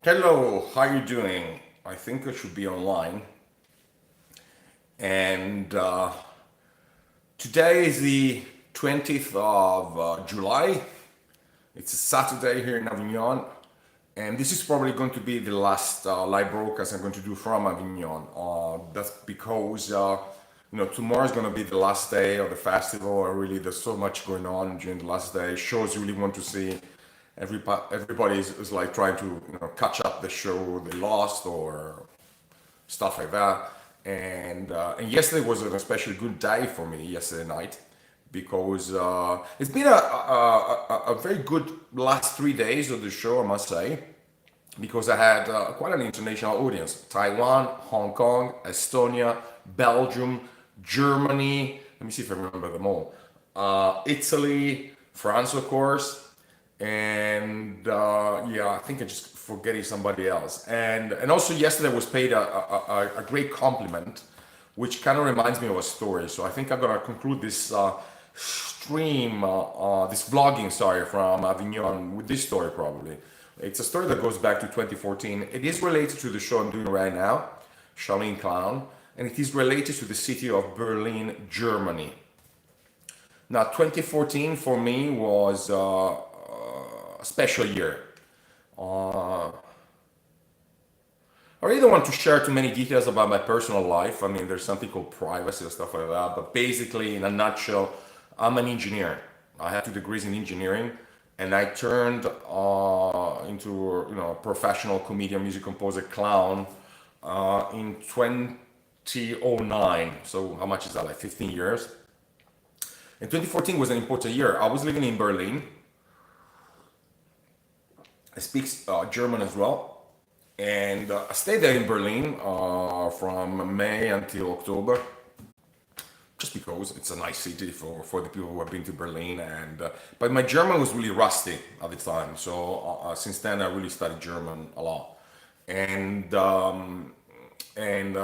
Hello, how you doing? I think I should be online. And today is the 20th of July. It's a Saturday here in Avignon. And this is probably going to be the last live broadcast I'm going to do from Avignon. That's because, tomorrow is going to be the last day of the festival. And really, there's so much going on during the last day. Shows you really want to see. Everybody is like trying to catch up the show they lost or stuff like that. And yesterday was an especially good day for me yesterday night because it's been a very good last 3 days of the show, I must say, because I had quite an international audience: Taiwan, Hong Kong, Estonia, Belgium, Germany. Let me see if I remember them all. Italy, France, of course, and yeah, I think I just forgetting somebody else. And also yesterday was paid a great compliment, which kind of reminds me of a story. So I think I'm gonna conclude this this vlogging, sorry, from Avignon with this story probably. It's a story that goes back to 2014. It is related to the show I'm doing right now, Shaolin Clown, and it is related to the city of Berlin, Germany. Now, 2014 for me was a special year. Uh, I really don't want to share too many details about my personal life. I mean, there's something called privacy and stuff like that. But basically, in a nutshell, I'm an engineer. I have 2 degrees in engineering, and I turned into a professional comedian, music composer, clown in 2009. So how much is that? Like 15 years. And 2014 was an important year. I was living in Berlin. I speak German as well. And I stayed there in Berlin from May until October, just because it's a nice city for the people who have been to Berlin. But my German was really rusty at the time. So since then, I really studied German a lot. And in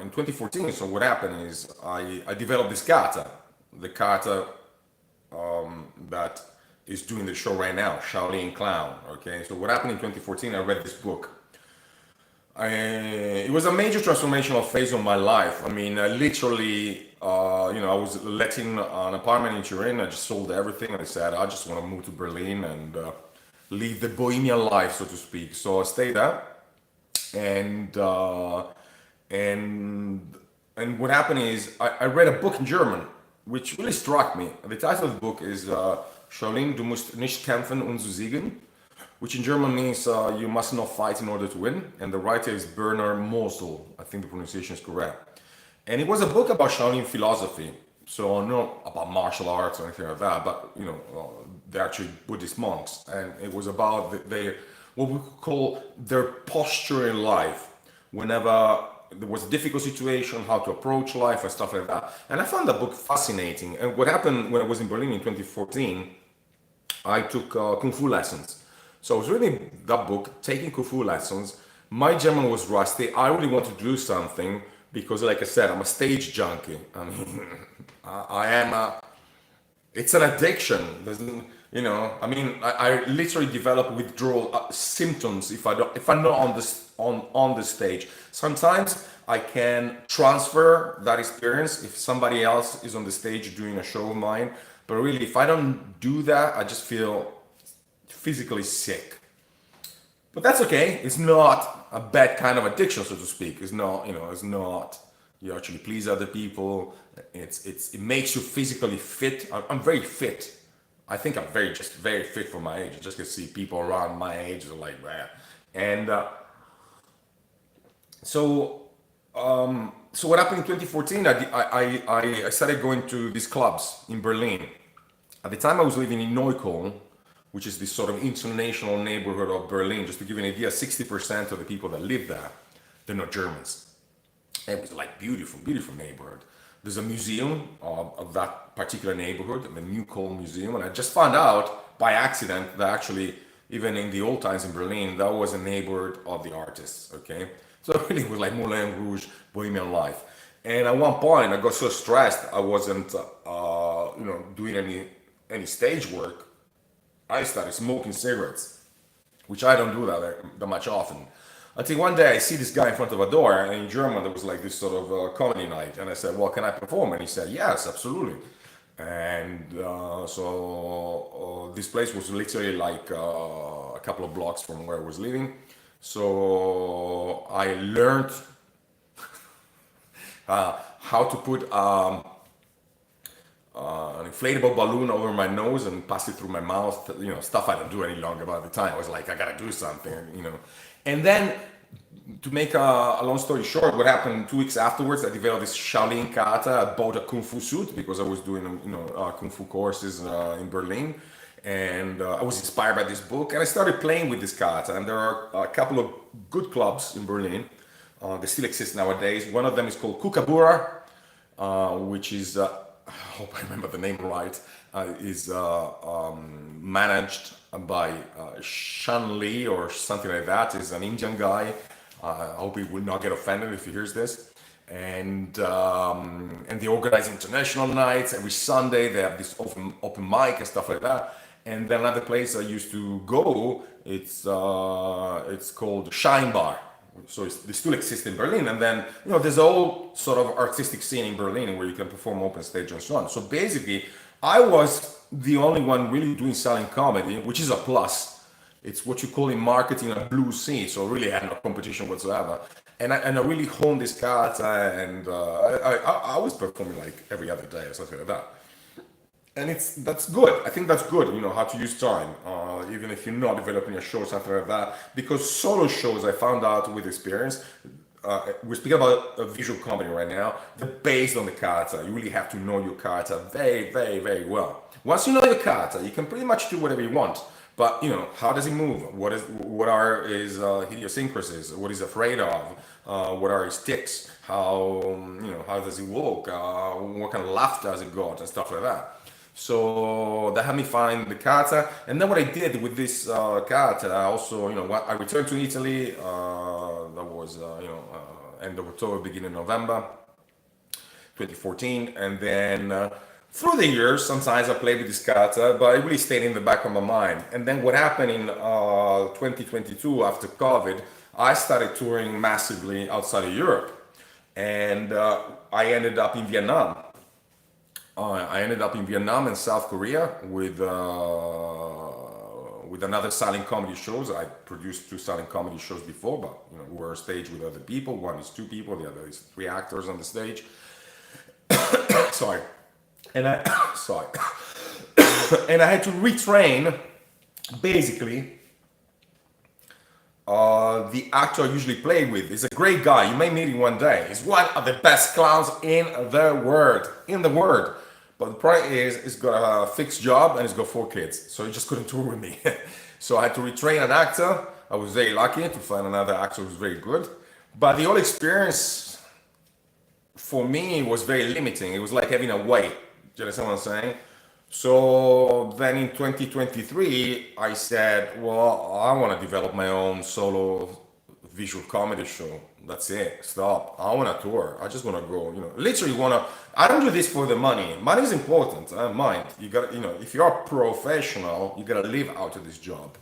2014, so what happened is I developed this kata, the kata that is doing the show right now, Shaolin Clown. Okay, so what happened in 2014? I read this book. It was a major transformational phase of my life. I mean, literally, I was letting an apartment in Turin. I just sold everything. I said, I just want to move to Berlin and live the bohemian life, so to speak. So I stayed there, and and and what happened is I read a book in German, which really struck me. The title of the book is Shaolin, du musst nicht kämpfen, um zu siegen, which in German means you must not fight in order to win. And the writer is Bernhard Moestl. I think the pronunciation is correct. And it was a book about Shaolin philosophy. So not about martial arts or anything like that, but they're actually Buddhist monks. And it was about what we could call their posture in life whenever there was a difficult situation, how to approach life and stuff like that. And I found that book fascinating. And what happened when I was in Berlin in 2014, I took Kung Fu lessons. So I was reading that book, taking Kung Fu lessons. My German was rusty. I really wanted to do something because, like I said, I'm a stage junkie. I mean, I am it's an addiction. I literally develop withdrawal symptoms if I'm not on the stage. Sometimes I can transfer that experience if somebody else is on the stage doing a show of mine. But really, if I don't do that, I just feel physically sick. But that's okay. It's not a bad kind of addiction, so to speak. It's not, it's not. You actually please other people. It makes you physically fit. I'm very fit. I think I'm very fit for my age. I just can see people around my age are like that. And so so what happened in 2014? I started going to these clubs in Berlin. At the time, I was living in Neukölln, which is this sort of international neighborhood of Berlin. Just to give you an idea, 60% of the people that live there, they're not Germans. It was like beautiful, beautiful neighborhood. There's a museum of that particular neighborhood, the Neukölln Museum, and I just found out by accident that actually, even in the old times in Berlin, that was a neighborhood of the artists. Okay, so it really was like Moulin Rouge, Bohemian life. And at one point, I got so stressed, I wasn't, doing any stage work. I started smoking cigarettes. which I don't do that much often. Until one day I see this guy in front of a door, and in German there was like this sort of comedy night, and I said, "Well, can I perform?" And he said, "Yes, absolutely." And this place was literally like a couple of blocks from where I was living. So I learned how to put an inflatable balloon over my nose and pass it through my mouth, stuff I don't do any longer. By the time I was like, I gotta do something. And then, to make a long story short, what happened 2 weeks afterwards, I developed this Shaolin kata. I bought a kung fu suit because I was doing kung fu courses in Berlin, and I was inspired by this book, and I started playing with this kata. And there are a couple of good clubs in Berlin. They still exist nowadays. One of them is called Kukabura, which is I hope I remember the name right, is managed by Shan Lee or something like that. Is an Indian guy. I hope he will not get offended if he hears this. And they organize international nights every Sunday. They have this open mic and stuff like that. And then another place I used to go, it's called Shine Bar. So they still exist in Berlin, and then there's a whole sort of artistic scene in Berlin where you can perform open stage and so on. So basically, I was the only one really doing silent comedy, which is a plus. It's what you call in marketing a blue sea. So really, I had no competition whatsoever, and I really honed this kata, and I was performing like every other day or something like that. And that's good. I think that's good. How to use time, even if you're not developing a show or something like that. Because solo shows, I found out with experience, we're speaking about a visual comedy right now. They're based on the kata. You really have to know your kata very, very, very well. Once you know your kata, you can pretty much do whatever you want. But how does he move? What are his idiosyncrasies? What he's afraid of? What are his tics? How does he walk? What kind of laugh does he got and stuff like that. So that helped me find the kata, and then what I did with this kata, I also, I returned to Italy. That was, end of October, beginning of November, 2014, and then through the years, sometimes I played with this kata, but it really stayed in the back of my mind. And then what happened in 2022 after COVID, I started touring massively outside of Europe, and I ended up in Vietnam. I ended up in Vietnam and South Korea with another silent comedy shows. I produced 2 silent comedy shows before, but we were on stage with other people. One is 2 people, the other is 3 actors on the stage. Sorry, and sorry, and I had to retrain basically. The actor I usually play with is a great guy. You may meet him one day. He's one of the best clowns in the world. But the problem is, he's got a fixed job and he's got 4 kids. So he just couldn't tour with me. So I had to retrain an actor. I was very lucky to find another actor who's very good. But the whole experience for me was very limiting. It was like having a weight. Do you understand what I'm saying? So then in 2023, I said, well, I want to develop my own solo visual comedy show. That's it. Stop. I want to tour. I just want to go, literally want to. I don't do this for the money. Money is important. I don't mind. You got, if you're a professional, you got to live out of this job.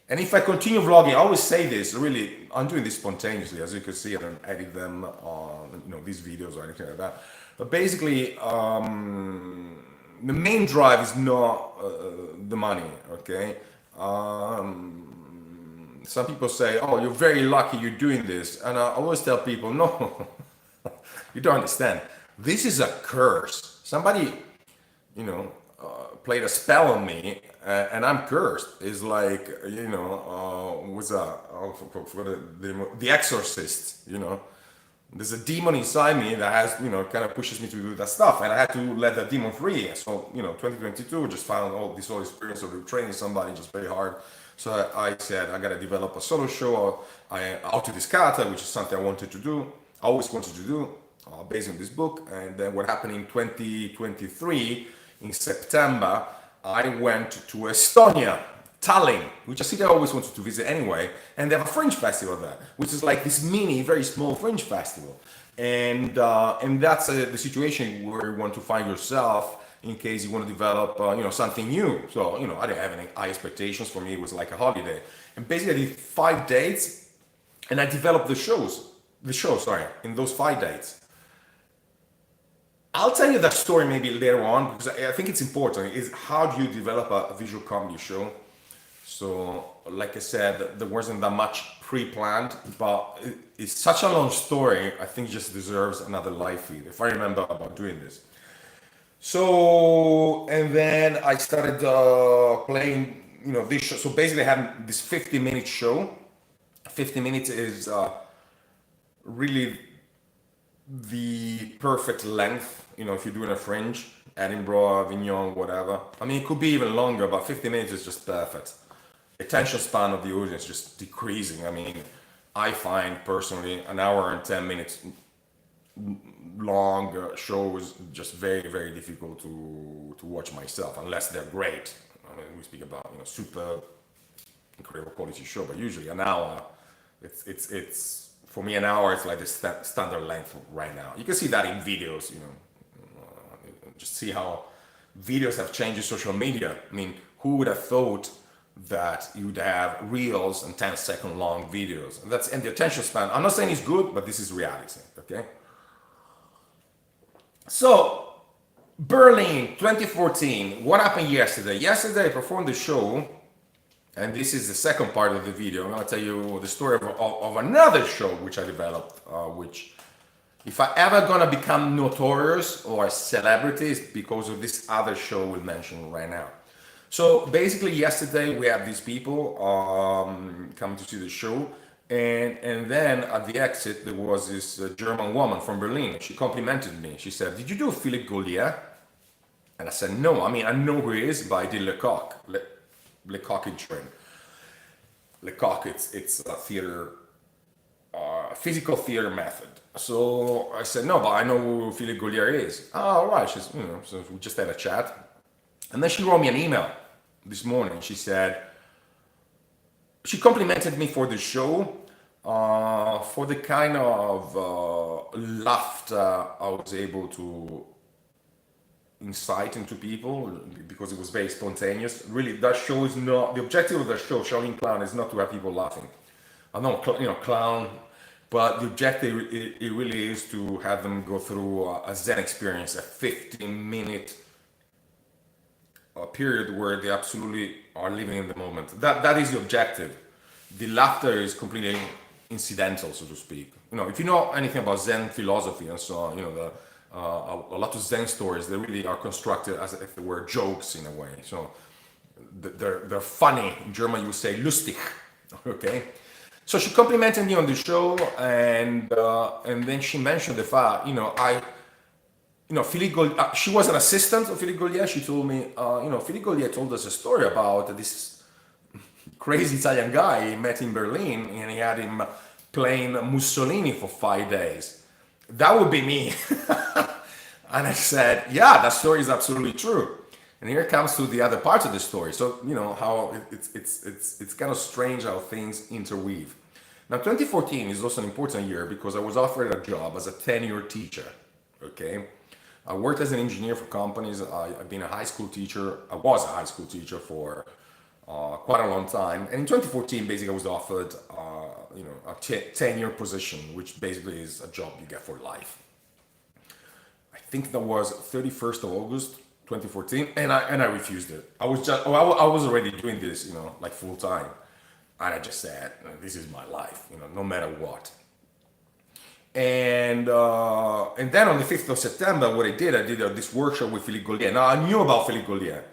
And if I continue vlogging, I always say this, really, I'm doing this spontaneously. As you can see, I don't edit them on, these videos or anything like that. But basically, the main drive is not the money, okay? Some people say, oh, you're very lucky you're doing this. And I always tell people, no, you don't understand. This is a curse. Somebody, played a spell on me and I'm cursed. It's like, what's that? The Exorcist, There's a demon inside me that has, kind of pushes me to do that stuff. And I had to let that demon free. So, 2022, just found all this whole experience of training somebody just very hard. So I said, I got to develop a solo show out of this kata, which is something I wanted to do. I always wanted to do, based on this book. And then what happened in 2023, in September, I went to Estonia, Tallinn, which a city I always wanted to visit anyway, and they have a fringe festival there, which is like this mini, very small fringe festival, and that's the situation where you want to find yourself in case you want to develop, something new. So, I didn't have any high expectations. For me, it was like a holiday. And basically, I did 5 dates, and I developed the show, sorry, in those 5 dates. I'll tell you that story maybe later on because I think it's important. Is how do you develop a visual comedy show? So, like I said, there wasn't that much pre-planned, but it's such a long story. I think it just deserves another live feed. If I remember about doing this. So, and then I started playing, this show. So basically, I had this 50-minute show. 50 minutes is really the perfect length, if you're doing a fringe, Edinburgh, Avignon, whatever. I mean, it could be even longer, but 50 minutes is just perfect. Attention span of the audience just decreasing. I mean, I find personally an hour and 10 minutes long show is just very, very difficult to watch myself, unless they're great. I mean, we speak about, super incredible quality show, but usually an hour, it's for me, an hour is like the standard length right now. You can see that in videos, just see how videos have changed in social media. I mean, who would have thought that you'd have reels and 10-second long videos? And the attention span. I'm not saying it's good, but this is reality, okay? So, Berlin, 2014. What happened yesterday? Yesterday I performed the show, and this is the second part of the video. I'm going to tell you the story of another show which I developed, which, if I ever going to become notorious or a celebrity, it's because of this other show we'll mention right now. So basically, yesterday we had these people coming to see the show, and then at the exit there was this German woman from Berlin. She complimented me. She said, "Did you do Philippe Gaulier?" And I said, "No. I mean, I know who he is, but I did Le Coq in train. Le Coq, it's a theater, physical theater method." So I said, "No, but I know who Philippe Gaulier is." "Oh, all right." She's, so we just had a chat, and then she wrote me an email this morning. She said she complimented me for the show, for the kind of laughter I was able to incite into people, because it was very spontaneous. Really, that show is not the objective of the show. Shaolin Clown is not to have people laughing. I know, clown, but the objective it really is to have them go through a Zen experience, a 15-minute period where they absolutely are living in the moment. That is the objective. The laughter is completely incidental, so to speak. If you know anything about Zen philosophy and so on, a lot of Zen stories, they really are constructed as if they were jokes in a way. So they're funny. In German, you would say lustig. Okay. So she complimented me on the show, and then she mentioned the fact, Philippe Gaulier, she was an assistant of Philippe Gaulier. She told me, Philippe Gaulier told us a story about this crazy Italian guy he met in Berlin, and he had him playing Mussolini for 5 days. That would be me. And I said, yeah, that story is absolutely true. And here comes to the other part of the story. So, how it's kind of strange how things interweave. Now, 2014 is also an important year because I was offered a job as a tenure teacher, okay? I worked as an engineer for companies. I've been a high school teacher. I was a high school teacher for quite a long time. And in 2014, basically, I was offered, a tenure position, which basically is a job you get for life. I think that was 31st of August, 2014, and I refused it. I was already doing this, like full time, and I just said, this is my life, no matter what. And then on the 5th of September, what I did this workshop with Philippe Gaulier. Now I knew about Philippe Gaulier,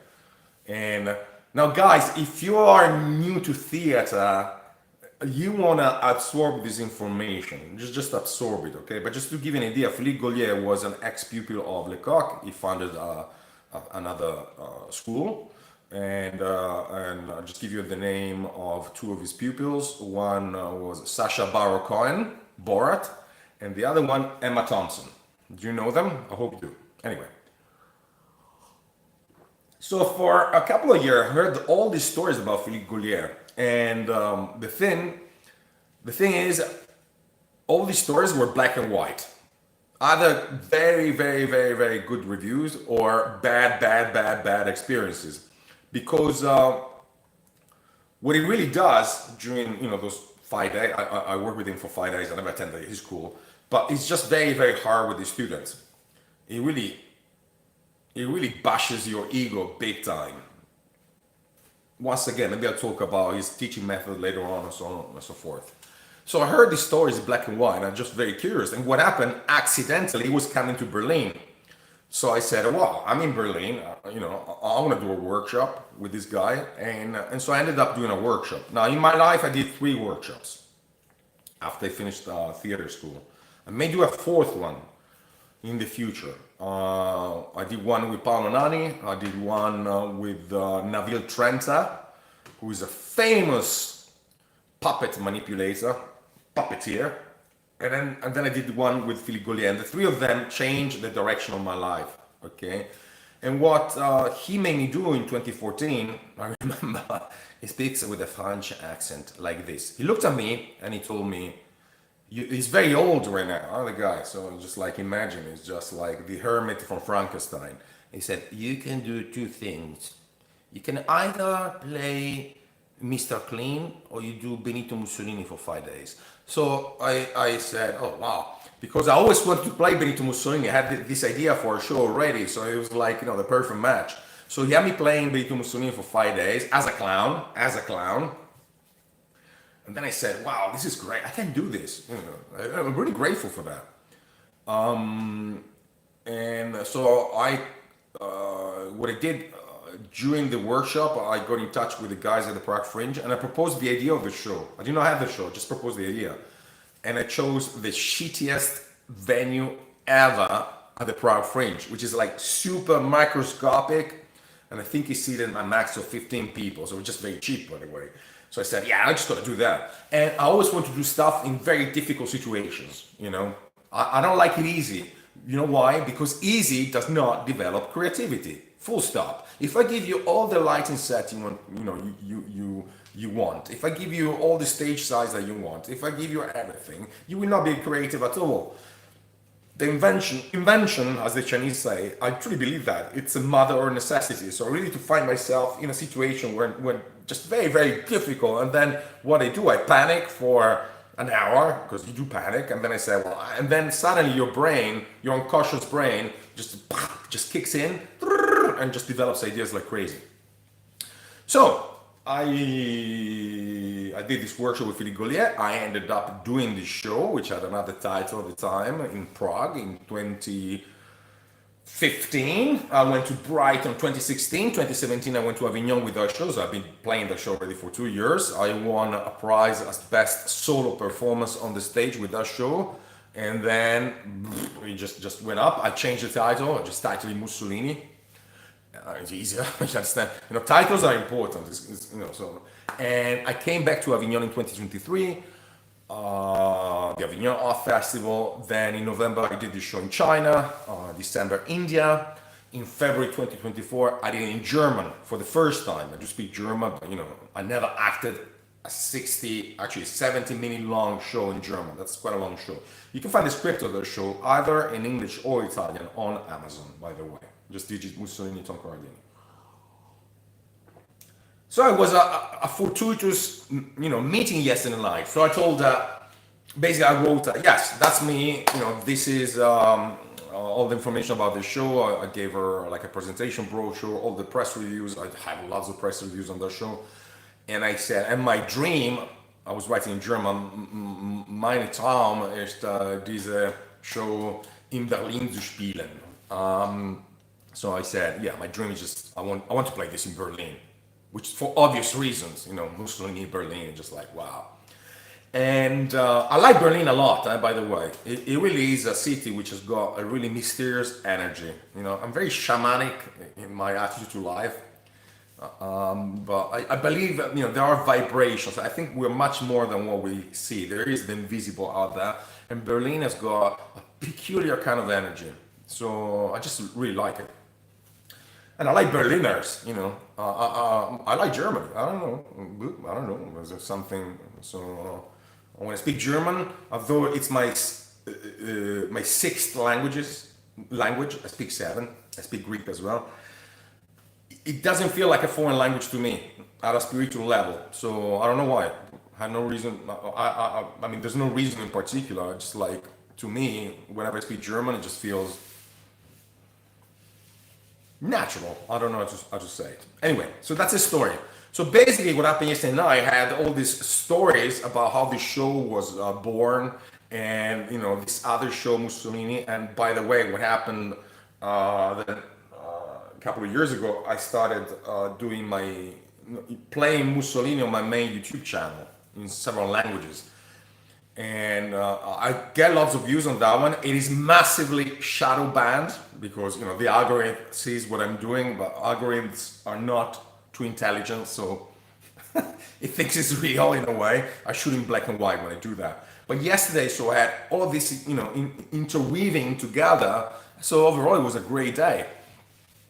and now guys, if you are new to theater, you want to absorb this information, just absorb it, okay? But just to give you an idea, Philippe Gaulier was an ex-pupil of Le Coq. He founded another school, and I'll just give you the name of two of his pupils. One was Sacha Baron Cohen, Borat, and the other one, Emma Thompson. Do you know them? I hope you do. Anyway. So for a couple of years, I heard all these stories about Philippe Gaulier. And the thing is, all these stories were black and white. either very, very, very, very good reviews or bad, bad, bad, bad experiences. Because what he really does during those 5 days, I work with him for 5 days. I never attended his school, but it's just very, very hard with the students. He really, he really bashes your ego big time. Once again, maybe I'll talk about his teaching method later on, and so on and so forth. So I heard these stories black and white, and I'm just very curious. And what happened accidentally, he was coming to Berlin. So I said, well, I'm in Berlin, I want to do a workshop with this guy. And so I ended up doing a workshop. Now, in my life, I did 3 workshops after I finished theater school. I may do a 4th one in the future. I did one with Paolo Nani. I did one with Nabil Trenta, who is a famous puppet manipulator, puppeteer. And then I did one with Philippe Gaulier, and the 3 of them changed the direction of my life. Okay, and what he made me do in 2014, I remember, he speaks with a French accent like this. He looked at me and he told me, he's very old right now, the guy. So just like imagine, it's just like the hermit from Frankenstein. He said, you can do 2 things. You can either play Mr. Clean or you do Benito Mussolini for 5 days. So I said, oh wow, because I always wanted to play Benito Mussolini. I had this idea for a show already, so it was like the perfect match. So he had me playing Benito Mussolini for 5 days as a clown, and then I said, wow, this is great. I can do this. I'm really grateful for that. And so what I did during the workshop, I got in touch with the guys at the Prague Fringe, and I proposed the idea of the show. I did not have the show, I just proposed the idea. And I chose the shittiest venue ever at the Prague Fringe, which is like super microscopic, and I think it's seated a max of 15 people, so it's just very cheap, by the way. So I said, yeah, I just gotta do that. And I always want to do stuff in very difficult situations, I don't like it easy. You know why? Because easy does not develop creativity. Full stop. If I give you all the lighting set you want, you want, if I give you all the stage size that you want, if I give you everything, you will not be creative at all. The invention, as the Chinese say, I truly believe that it's a mother or necessity. So I really to find myself in a situation when just very, very difficult, and then what I do, I panic for an hour, because you do panic, and then I say, well, and then suddenly your brain, your unconscious brain, just kicks in and just develops ideas like crazy. So I did this workshop with Philippe Gaulier. I ended up doing this show, which had another title at the time, in Prague in 2015. I went to Brighton 2016. 2017, I went to Avignon with our shows. I've been playing the show already for 2 years. I won a prize as best solo performance on the stage with that show. And then we just went up. I changed the title. I just titled it Mussolini. It's easier. You understand? Titles are important. So. And I came back to Avignon in 2023. The Avignon Art Festival. Then in November, I did the show in China. December, India. In February 2024, I did it in German for the first time. I do speak German, but I never acted a 70-minute long show in German. That's quite a long show. You can find the script of the show either in English or Italian on Amazon, by the way. Just digit Mussolini, Tom Corradini. So it was a fortuitous, meeting yesterday night. So I told basically I wrote, yes, that's me. This is all the information about the show. I gave her like a presentation brochure, all the press reviews. I have lots of press reviews on the show. And I said, and my dream, I was writing in German, meine Traum ist diese Show in Berlin zu spielen. So I said, yeah, my dream is just, I want to play this in Berlin, which for obvious reasons, Mussolini, Berlin, just like, wow. And I like Berlin a lot, by the way. It really is a city which has got a really mysterious energy. I'm very shamanic in my attitude to life. But I believe that, there are vibrations. I think we're much more than what we see. There is the invisible out there. And Berlin has got a peculiar kind of energy. So I just really like it. And I like Berliners, I like Germany. I don't know. There's something. So when I speak German, although it's my my sixth language. I speak seven. I speak Greek as well. It doesn't feel like a foreign language to me at a spiritual level. So I don't know why. I have no reason. I mean, there's no reason in particular. Just like to me, whenever I speak German, it just feels natural. I don't know how to say it. Anyway, so that's the story. So basically, what happened yesterday night, I had all these stories about how this show was born, and this other show, Mussolini. And by the way, what happened a couple of years ago, I started playing Mussolini on my main YouTube channel in several languages. And I get lots of views on that one. It is massively shadow banned because the algorithm sees what I'm doing, but algorithms are not too intelligent, so it thinks it's real in a way. I shoot in black and white when I do that. But yesterday, so I had all of this, interweaving together. So overall, it was a great day.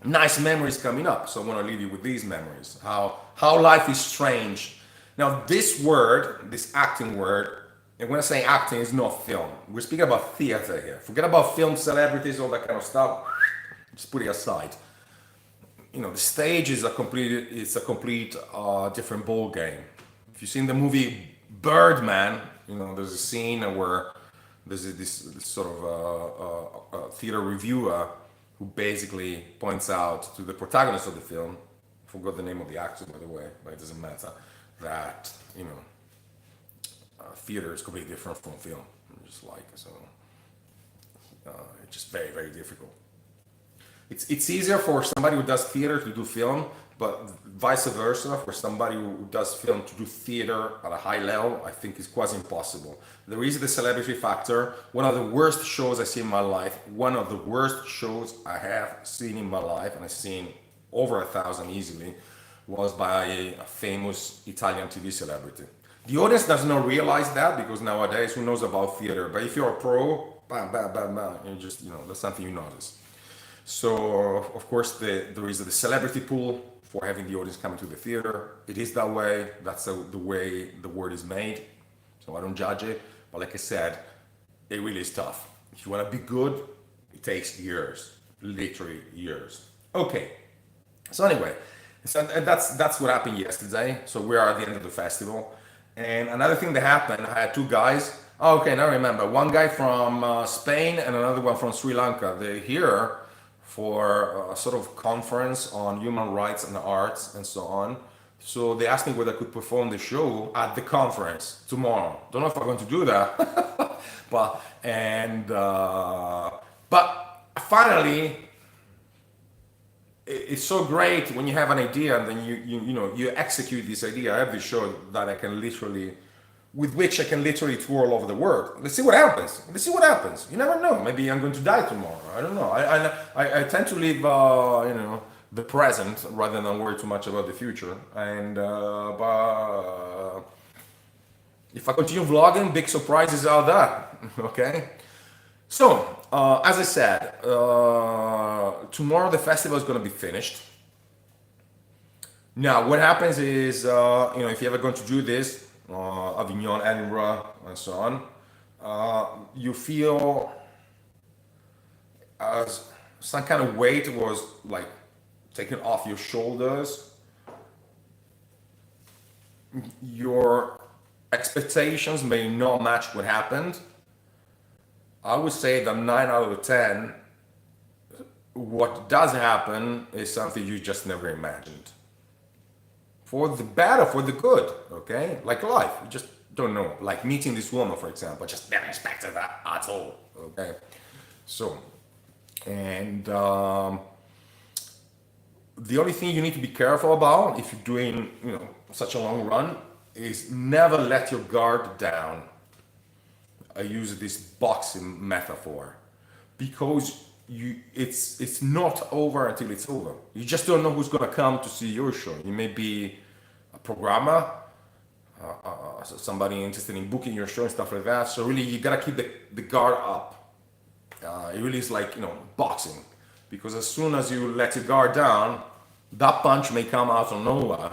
Nice memories coming up. So I want to leave you with these memories. How life is strange. Now, this word, this acting word, and when I say acting, it's not film. We're speaking about theater here. Forget about film celebrities, all that kind of stuff. Just put it aside. The stage is a complete different ball game. If you've seen the movie Birdman, there's a scene where there's this sort of theater reviewer who basically points out to the protagonist of the film, I forgot the name of the actor by the way, but it doesn't matter, that theater is completely different from film. It's just very, very difficult. It's easier for somebody who does theater to do film, but vice versa, for somebody who does film to do theater at a high level, I think is quasi impossible. There is the celebrity factor. One of the worst shows I see in my life, one of the worst shows I have seen in my life, and I've seen over 1,000 easily, was by a famous Italian TV celebrity. The audience does not realize that because nowadays, who knows about theater? But if you're a pro, bam, bam, bam, bam, you just, that's something you notice. So, of course, there is the celebrity pool for having the audience coming to the theater. It is that way. That's the way the word is made. So I don't judge it. But like I said, it really is tough. If you want to be good, it takes years, literally years. Okay. So anyway, that's what happened yesterday. So we are at the end of the festival. And another thing that happened, I had two guys. Oh, okay, now I remember. One guy from Spain and another one from Sri Lanka. They're here for a sort of conference on human rights and arts and so on. So they asked me whether I could perform the show at the conference tomorrow. Don't know if I'm going to do that, but finally, it's so great when you have an idea and then you execute this idea. I have this show that with which I can literally tour all over the world. Let's see what happens. You never know. Maybe I'm going to die tomorrow. I don't know. I tend to live, the present rather than worry too much about the future. And but if I continue vlogging, big surprises out there. Okay. So as I said, tomorrow the festival is going to be finished. Now, what happens is, if you're ever going to do this. Avignon, Edinburgh, and so on, you feel as some kind of weight was like taken off your shoulders. Your expectations may not match what happened. I would say that 9 out of 10, what does happen is something you just never imagined. For the bad or for the good, okay? Like life, you just don't know. Like meeting this woman, for example, just never expected that at all, okay? So, and the only thing you need to be careful about if you're doing, such a long run is never let your guard down. I use this boxing metaphor because it's not over until it's over. You just don't know who's gonna come to see your show. You may be a programmer, somebody interested in booking your show and stuff like that. So really, you gotta keep the guard up. It really is like boxing, because as soon as you let your guard down, that punch may come out of nowhere,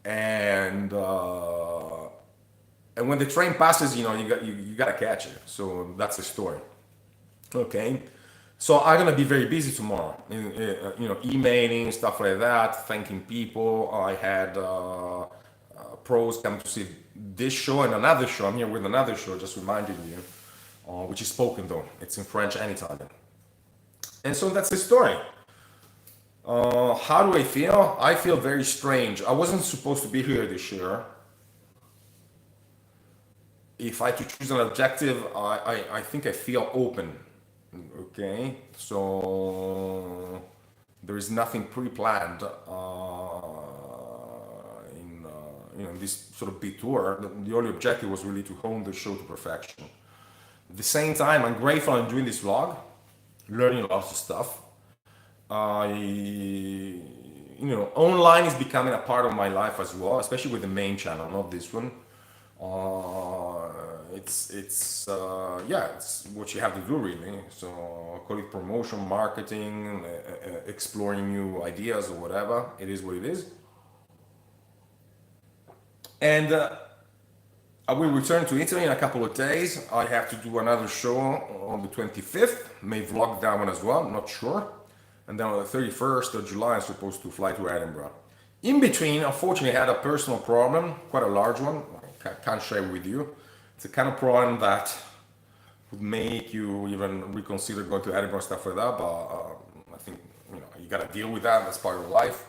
and And when the train passes, you gotta catch it. So that's the story. Okay. So I'm gonna be very busy tomorrow. Emailing stuff like that, thanking people. I had pros come to see this show and another show. I'm here with another show, just reminding you, which is spoken though. It's in French and Italian. And so that's the story. How do I feel? I feel very strange. I wasn't supposed to be here this year. If I had to choose an objective, I think I feel open. Okay, so there is nothing pre-planned in this sort of big tour. The only objective was really to hone the show to perfection. At the same time, I'm grateful I'm doing this vlog, learning lots of stuff. Online is becoming a part of my life as well, especially with the main channel, not this one. It's what you have to do really. So call it promotion, marketing, exploring new ideas or whatever. It is what it is. And I will return to Italy in a couple of days. I have to do another show on the 25th. May vlog that one as well, not sure. And then on the 31st of July, I'm supposed to fly to Edinburgh. In between, unfortunately, I had a personal problem, quite a large one. I can't share with you. It's the kind of problem that would make you even reconsider going to Edinburgh, stuff like that. But I think you gotta deal with that. That's part of life.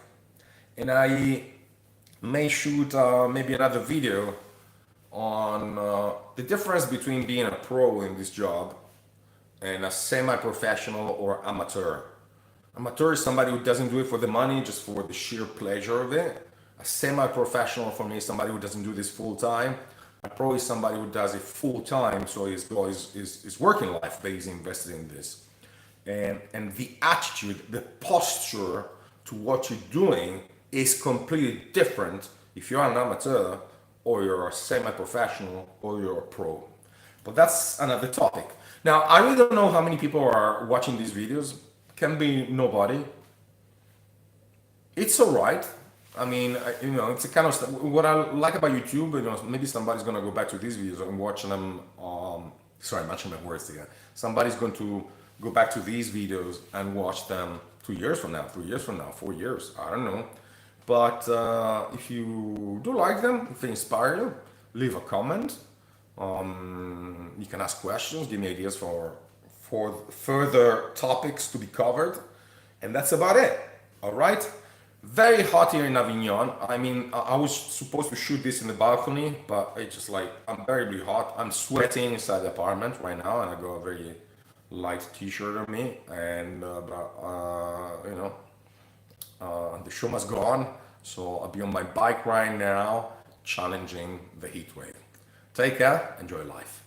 And I may shoot maybe another video on the difference between being a pro in this job and a semi-professional or amateur. Amateur is somebody who doesn't do it for the money, just for the sheer pleasure of it. A semi-professional for me is somebody who doesn't do this full time. A pro is somebody who does it full time, so his goal is working life, but he's invested in this. And the attitude, the posture to what you're doing is completely different if you're an amateur or you're a semi-professional or you're a pro. But that's another topic. Now, I really don't know how many people are watching these videos. Can be nobody. It's all right. I mean, it's a kind of what I like about YouTube. Maybe somebody's gonna go back to these videos and watch them. Sorry, I'm matching my words here. Somebody's going to go back to these videos and watch them 2 years from now, 3 years from now, 4 years. I don't know. But if you do like them, if they inspire you, leave a comment. You can ask questions, give me ideas for further topics to be covered, and that's about it. All right. Very hot here in Avignon. I mean, I was supposed to shoot this in the balcony, but it's just like unbearably hot. I'm sweating inside the apartment right now, and I got a very light t-shirt on me, and the show must go on. So I'll be on my bike right now, challenging the heat wave. Take care, enjoy life.